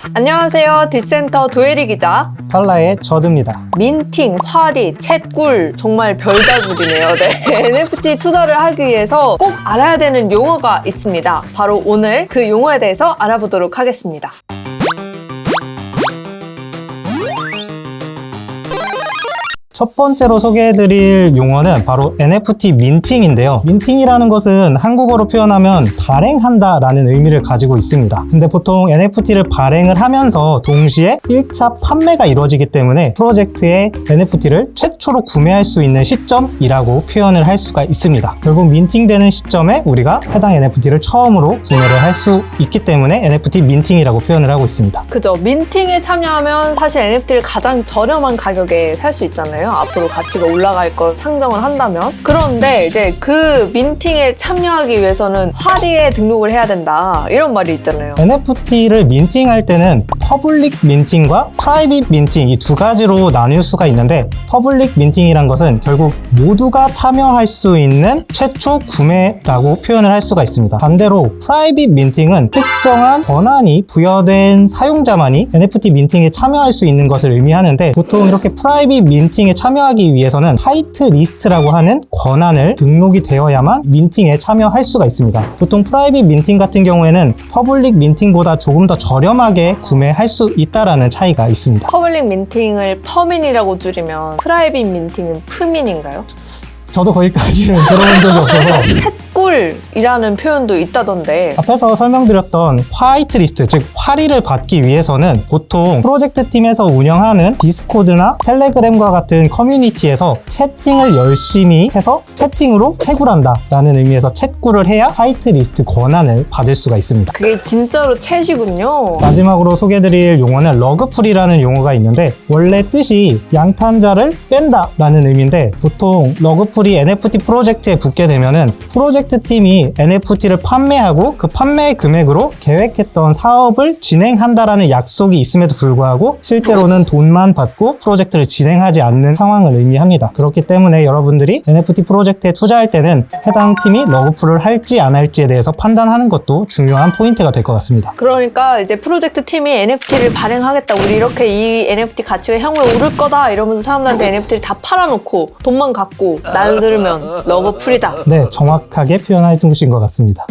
안녕하세요. 디센터 도예리 기자. 팔라의 저드입니다. 민팅, 화리, 챗꿀 정말 별다국이네요. 네. NFT 투자를 하기 위해서 꼭 알아야 되는 용어가 있습니다. 바로 오늘 그 용어에 대해서 알아보도록 하겠습니다. 첫 번째로 소개해드릴 용어는 바로 NFT 민팅인데요. 민팅이라는 것은 한국어로 표현하면 발행한다 라는 의미를 가지고 있습니다. 근데 보통 NFT를 발행을 하면서 동시에 1차 판매가 이루어지기 때문에 프로젝트의 NFT를 최초로 구매할 수 있는 시점이라고 표현을 할 수가 있습니다. 결국 민팅되는 시점에 우리가 해당 NFT를 처음으로 구매를 할 수 있기 때문에 NFT 민팅이라고 표현을 하고 있습니다. 그죠. 민팅에 참여하면 사실 NFT를 가장 저렴한 가격에 살 수 있잖아요. 앞으로 가치가 올라갈 것 상정을 한다면. 그런데 이제 그 민팅에 참여하기 위해서는 화리에 등록을 해야 된다 이런 말이 있잖아요. NFT를 민팅할 때는 퍼블릭 민팅과 프라이빗 민팅 이 두 가지로 나뉠 수가 있는데, 퍼블릭 민팅이란 것은 결국 모두가 참여할 수 있는 최초 구매라고 표현을 할 수가 있습니다. 반대로 프라이빗 민팅은 특정한 권한이 부여된 사용자만이 NFT 민팅에 참여할 수 있는 것을 의미하는데, 보통 이렇게 프라이빗 민팅에 참여하기 위해서는 화이트 리스트라고 하는 권한을 등록이 되어야만 민팅에 참여할 수가 있습니다. 보통 프라이빗 민팅 같은 경우에는 퍼블릭 민팅보다 조금 더 저렴하게 구매할 수 있다라는 차이가 있습니다. 퍼블릭 민팅을 퍼민이라고 줄이면 프라이빗 민팅은 프민인가요? 저도 거기까지는 들어본 적이 없어서 챗꿀이라는 표현도 있다던데. 앞에서 설명드렸던 화이트 리스트, 즉 화리를 받기 위해서는 보통 프로젝트 팀에서 운영하는 디스코드나 텔레그램과 같은 커뮤니티에서 채팅을 열심히 해서 채팅으로 채굴한다 라는 의미에서 채굴을 해야 화이트 리스트 권한을 받을 수가 있습니다. 그게 진짜로 챗이군요. 마지막으로 소개해드릴 용어는 러그풀이라는 용어가 있는데, 원래 뜻이 양탄자를 뺀다 라는 의미인데, 보통 러그풀이 NFT 프로젝트에 붙게 되면은 프로젝트 팀이 NFT를 판매하고 그 판매 금액으로 계획했던 사업을 진행한다라는 약속이 있음에도 불구하고 실제로는 돈만 받고 프로젝트를 진행하지 않는 상황을 의미합니다. 그렇기 때문에 여러분들이 NFT 프로젝트에 투자할 때는 해당 팀이 러그풀을 할지 안 할지에 대해서 판단하는 것도 중요한 포인트가 될 것 같습니다. 그러니까 이제 프로젝트 팀이 NFT를 발행하겠다. 우리 이렇게 이 NFT 가치가 향후에 오를 거다. 이러면서 사람들한테 NFT를 다 팔아놓고 돈만 갖고 날들면 러그풀이다. 네, 정확하게 표현해 주신 것 같습니다.